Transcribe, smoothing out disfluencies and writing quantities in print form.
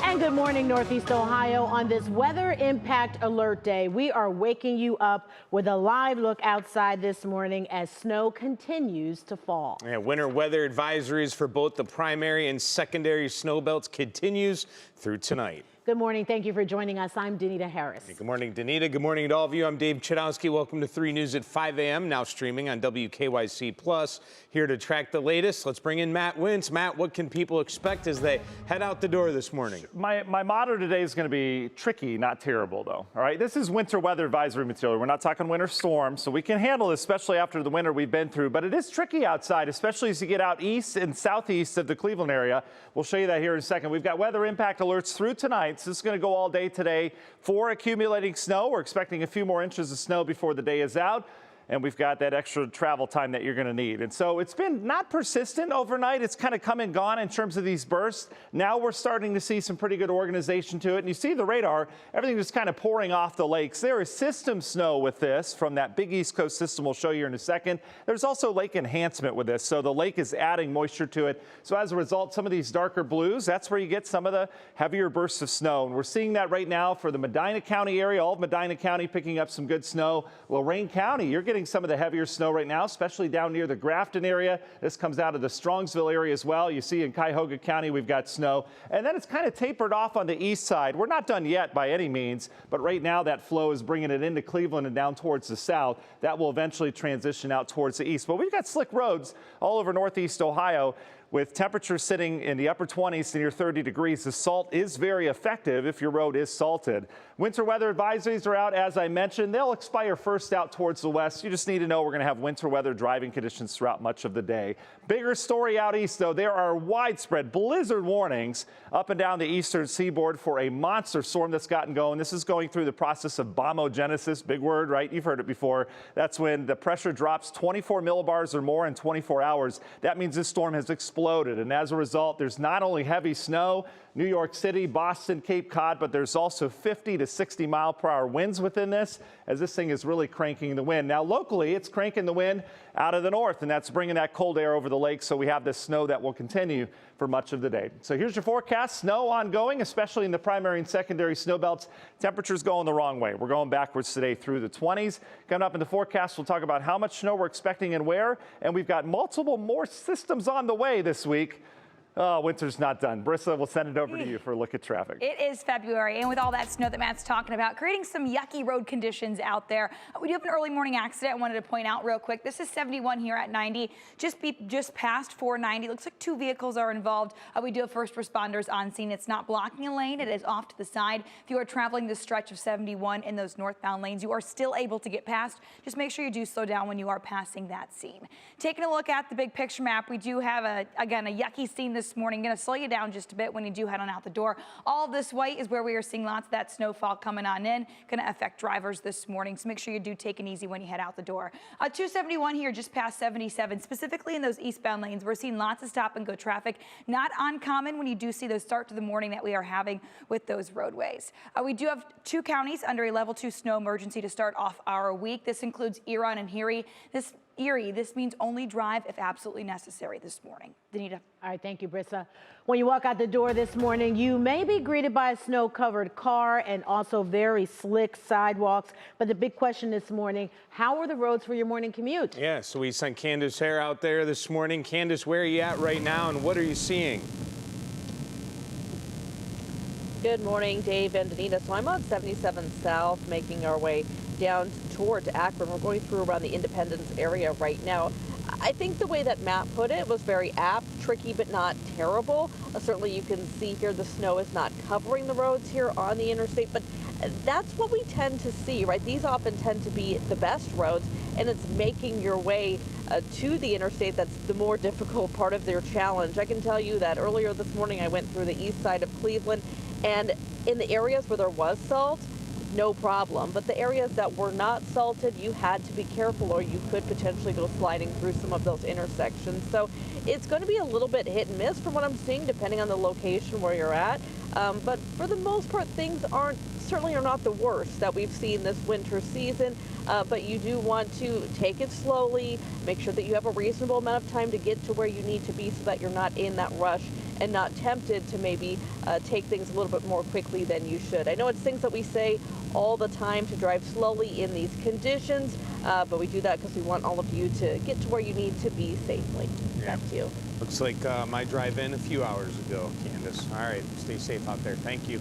And good morning, Northeast Ohio. On this weather impact alert day, we are waking you up with a live look outside this morning as snow continues to fall. Yeah, winter weather advisories for both the primary and secondary snow belts continues through tonight. Good morning. Thank you for joining us. I'm Danita Harris. Hey, good morning, Danita. Good morning to all of you. I'm Dave Chudowski. Welcome to 3 News at 5 a.m. Now streaming on WKYC+. Here to track the latest, let's bring in Matt Wintz. Matt, what can people expect as they head out the door this morning? My motto today is going to be tricky, not terrible, though. All right, this is winter weather advisory material. We're not talking winter storms, so we can handle this, especially after the winter we've been through. But it is tricky outside, especially as you get out east and southeast of the Cleveland area. We'll show you that here in a second. We've got weather impact alerts through tonight. So this is going to go all day today for accumulating snow. We're expecting a few more inches of snow before the day is out. And we've got that extra travel time that you're going to need. And so it's been not persistent overnight. It's kind of come and gone in terms of these bursts. Now we're starting to see some pretty good organization to it. And you see the radar, everything just kind of pouring off the lakes. There is system snow with this from that big East Coast system we'll show you in a second. There's also lake enhancement with this. So the lake is adding moisture to it. So as a result, some of these darker blues, that's where you get some of the heavier bursts of snow. And we're seeing that right now for the Medina County area, all of Medina County picking up some good snow. Lorain County, you're getting some of the heavier snow right now, especially down near the Grafton area. This comes out of the Strongsville area as well. You see in Cuyahoga County, we've got snow. And then it's kind of tapered off on the east side. We're not done yet by any means, but right now that flow is bringing it into Cleveland and down towards the south. That will eventually transition out towards the east. But we've got slick roads all over Northeast Ohio, with temperatures sitting in the upper 20s to near 30 degrees. The salt is very effective if your road is salted. Winter weather advisories are out, as I mentioned. They'll expire first out towards the west. You just need to know we're going to have winter weather driving conditions throughout much of the day. Bigger story out east, though. There are widespread blizzard warnings up and down the eastern seaboard for a monster storm that's gotten going. This is going through the process of bombogenesis. Big word, right? You've heard it before. That's when the pressure drops 24 millibars or more in 24 hours. That means this storm has exploded. And as a result, there's not only heavy snow, New York City, Boston, Cape Cod, but there's also 50 to 60 mile per hour winds within this, as this thing is really cranking the wind. Now, locally, it's cranking the wind out of the north, and that's bringing that cold air over the lake. So we have this snow that will continue for much of the day. So here's your forecast. Snow ongoing, especially in the primary and secondary snow belts. Temperatures going the wrong way. We're going backwards today through the 20s. Coming up in the forecast, we'll talk about how much snow we're expecting and where. And we've got multiple more systems on the way this week. Oh, winter's not done. Brissa, we'll send it over to you for a look at traffic. It is February, and with all that snow that Matt's talking about, creating some yucky road conditions out there. We do have an early morning accident I wanted to point out real quick. This is 71 here at 90, just past 490. Looks like 2 vehicles are involved. We do have first responders on scene. It's not blocking a lane. It is off to the side. If you are traveling this stretch of 71 in those northbound lanes, you are still able to get past. Just make sure you do slow down when you are passing that scene. Taking a look at the big picture map, we do have, again, a yucky scene this morning. Going to slow you down just a bit when you do head on out the door. All this white is where we are seeing lots of that snowfall coming on in. Going to affect drivers this morning, so make sure you do take it easy when you head out the door. 271 here just past 77, specifically in those eastbound lanes. We're seeing lots of stop and go traffic. Not uncommon when you do see those start to the morning that we are having with those roadways. We do have 2 counties under a level 2 snow emergency to start off our week. This includes Huron and Erie. This means only drive if absolutely necessary this morning. Danita. All right, thank you, Brissa. When you walk out the door this morning, you may be greeted by a snow-covered car and also very slick sidewalks. But the big question this morning, how are the roads for your morning commute? Yeah, so we sent Candace Hare out there this morning. Candace, where are you at right now and what are you seeing? Good morning, Dave and Danita. So I'm on 77 South, making our way down towards Akron. We're going through around the Independence area right now. I think the way that Matt put it was very apt, tricky but not terrible. Certainly you can see here the snow is not covering the roads here on the interstate, but that's what we tend to see, right? These often tend to be the best roads, and it's making your way to the interstate that's the more difficult part of their challenge. I can tell you that earlier this morning I went through the east side of Cleveland, and in the areas where there was salt, no problem. But the areas that were not salted, you had to be careful or you could potentially go sliding through some of those intersections. So it's going to be a little bit hit and miss from what I'm seeing, depending on the location where you're at. But for the most part, things certainly are not the worst that we've seen this winter season. But you do want to take it slowly, make sure that you have a reasonable amount of time to get to where you need to be so that you're not in that rush and not tempted to maybe take things a little bit more quickly than you should. I know it's things that we say all the time to drive slowly in these conditions, but we do that because we want all of you to get to where you need to be safely. Yeah. Back to you. Looks like my drive in a few hours ago, Candace. All right, stay safe out there. Thank you.